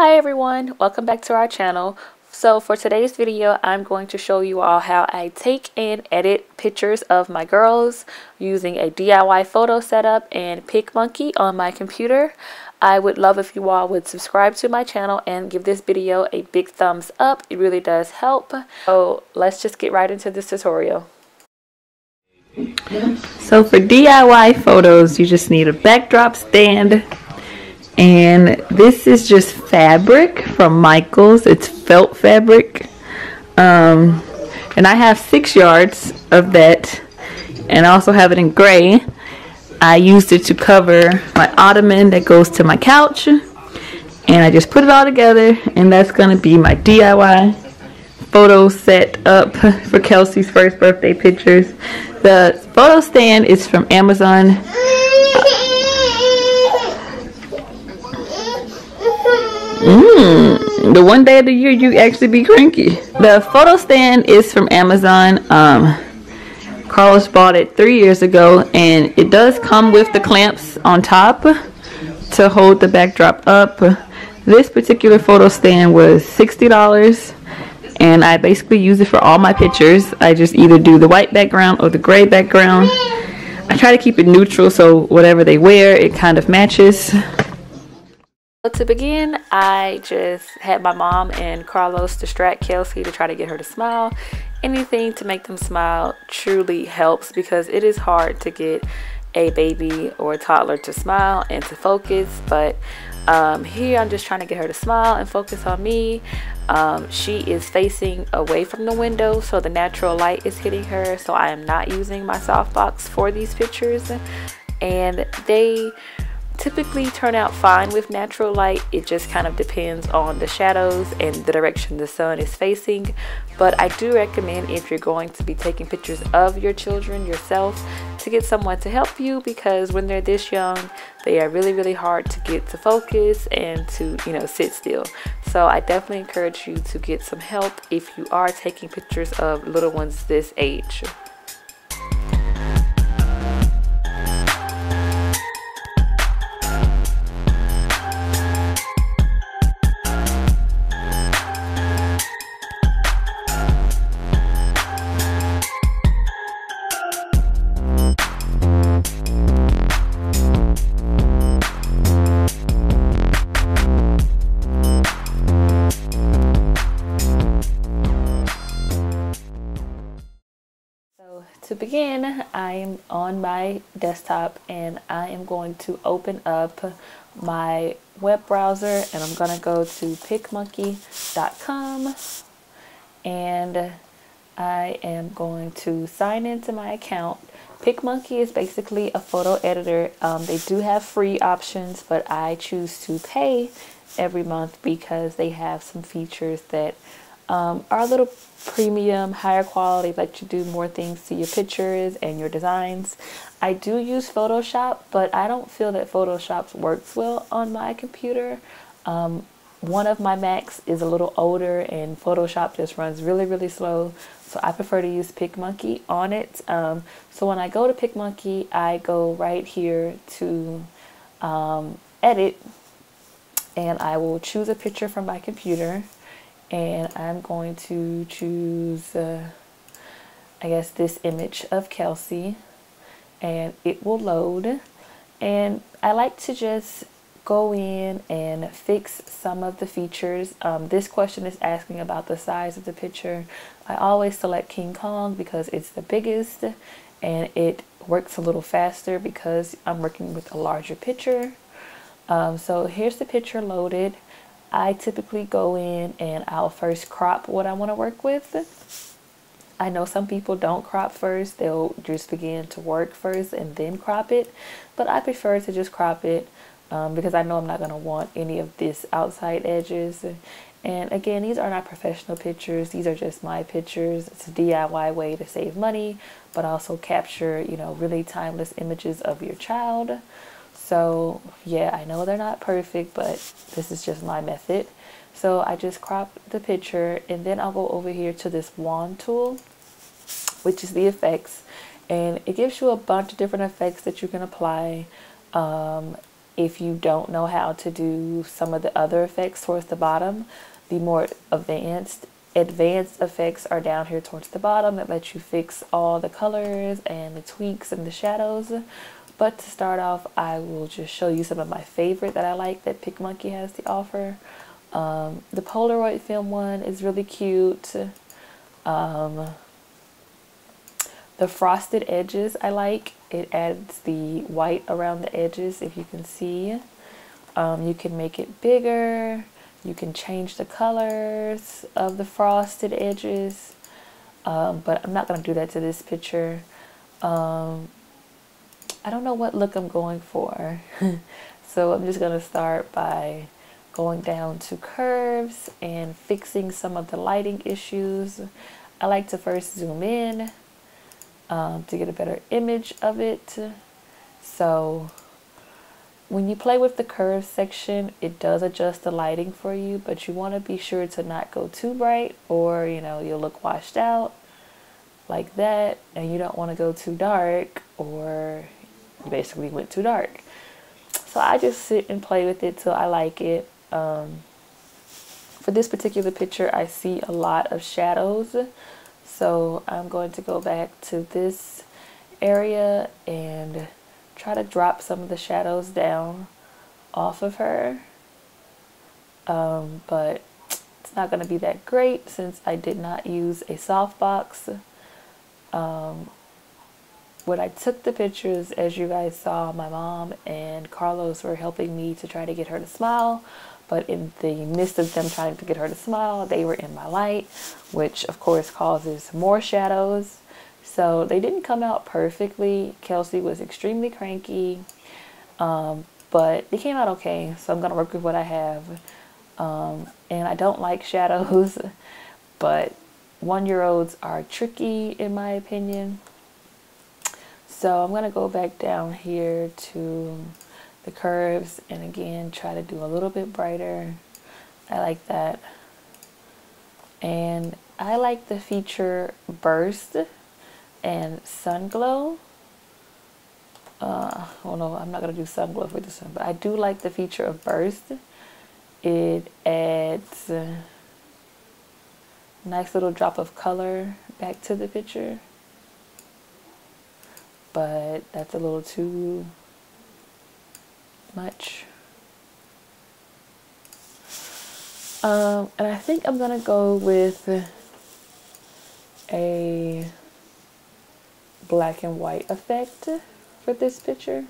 Hi everyone, welcome back to our channel. So for today's video, I'm going to show you all how I take and edit pictures of my girls using a DIY photo setup and PicMonkey on my computer. I would love if you all would subscribe to my channel and give this video a big thumbs up. It really does help. So let's just get right into this tutorial. So for DIY photos, you just need a backdrop stand. And this is just fabric from Michaels. It's felt fabric. And I have 6 yards of that. And I also have it in gray. I used it to cover my ottoman that goes to my couch. And I just put it all together. And that's going to be my DIY photo set up for Kelsey's first birthday pictures. The photo stand is from Amazon. The one day of the year you actually be cranky. The photo stand is from Amazon. Carlos bought it 3 years ago, and it does come with the clamps on top to hold the backdrop up. This particular photo stand was $60, and I basically use it for all my pictures. I just either do the white background or the gray background. I try to keep it neutral so whatever they wear, it kind of matches. So to begin, I just had my mom and Carlos distract Kelsey to try to get her to smile. Anything to make them smile truly helps, because it is hard to get a baby or a toddler to smile and to focus. But here I'm just trying to get her to smile and focus on me. She is facing away from the window, so the natural light is hitting her. So I am not using my softbox for these pictures, and they typically turn out fine with natural light. It just kind of depends on the shadows and the direction the sun is facing. But I do recommend, if you're going to be taking pictures of your children yourself, to get someone to help you, because when they're this young, they are really hard to get to focus and to, sit still. So I definitely encourage you to get some help if you are taking pictures of little ones this age. To begin, I am on my desktop, and I am going to open up my web browser, and I'm going to go to PicMonkey.com, and I am going to sign into my account. PicMonkey is basically a photo editor. They do have free options, but I choose to pay every month because they have some features that are a little premium, higher quality, let you do more things to your pictures and your designs. I do use Photoshop, but I don't feel that Photoshop works well on my computer. One of my Macs is a little older, and Photoshop just runs really slow, so I prefer to use PicMonkey on it. So when I go to PicMonkey, I go right here to edit, and I will choose a picture from my computer. And I'm going to choose, I guess, this image of Kelsey, and it will load. And I like to just go in and fix some of the features. This question is asking about the size of the picture. I always select King Kong because it's the biggest, and it works a little faster because I'm working with a larger picture. So here's the picture loaded. I typically go in and I'll first crop what I want to work with. I know some people don't crop first. They'll just begin to work first and then crop it. But I prefer to just crop it because I know I'm not going to want any of this outside edges. And again, these are not professional pictures. These are just my pictures. It's a DIY way to save money, but also capture, really timeless images of your child. So yeah, I know they're not perfect, but this is just my method. So I just crop the picture, and then I'll go over here to this wand tool, which is the effects, and it gives you a bunch of different effects that you can apply. if you don't know how to do some of the other effects towards the bottom, the more advanced effects are down here towards the bottom that let you fix all the colors and the tweaks and the shadows. But to start off, I will just show you some of my favorite that I like that PicMonkey has to offer. The Polaroid film one is really cute. The frosted edges I like. It adds the white around the edges, if you can see. You can make it bigger. You can change the colors of the frosted edges. But I'm not going to do that to this picture. I don't know what look I'm going for. So I'm just going to start by going down to curves and fixing some of the lighting issues. I like to first zoom in to get a better image of it. So when you play with the curve section, it does adjust the lighting for you, but you want to be sure to not go too bright, or you'll look washed out like that, and you don't want to go too dark, or you basically went too dark. So I just sit and play with it till I like it. For this particular picture, I see a lot of shadows, so I'm going to go back to this area and try to drop some of the shadows down off of her. But it's not going to be that great since I did not use a softbox. When I took the pictures, as you guys saw, my mom and Carlos were helping me to try to get her to smile. But in the midst of them trying to get her to smile, they were in my light, which of course causes more shadows. So they didn't come out perfectly. Kelsey was extremely cranky, but they came out okay. So I'm going to work with what I have. And I don't like shadows, but 1-year-olds are tricky in my opinion. So I'm going to go back down here to the curves and again try to do a little bit brighter. I like that. And I like the feature Burst and Sun Glow. Oh no, I'm not going to do Sun Glow for this one, but I do like the feature of Burst. It adds a nice little drop of color back to the picture, but that's a little too much. And I think I'm gonna go with a black and white effect for this picture.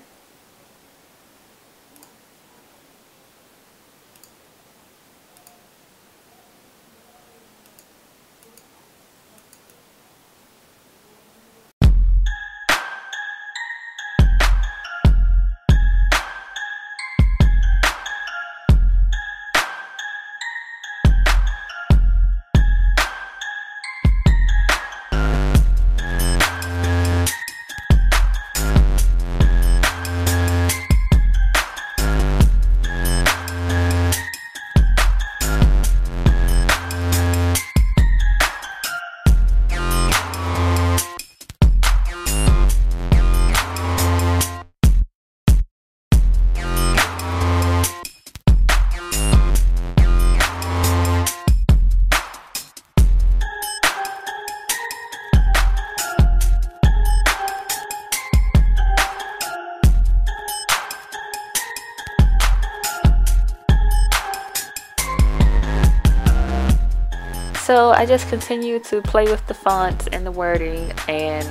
So I just continue to play with the fonts and the wording and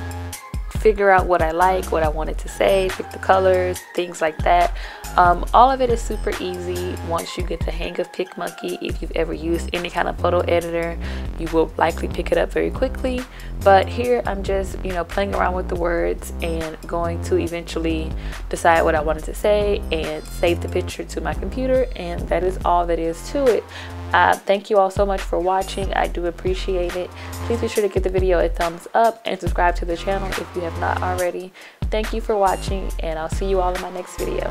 figure out what I like, what I wanted to say, pick the colors, things like that. All of it is super easy once you get the hang of PicMonkey. If you've ever used any kind of photo editor, you will likely pick it up very quickly. But here I'm just, playing around with the words and going to eventually decide what I wanted to say and save the picture to my computer, and that is all that is to it. Thank you all so much for watching. I do appreciate it. Please be sure to give the video a thumbs up and subscribe to the channel if you have not already. Thank you for watching, and I'll see you all in my next video.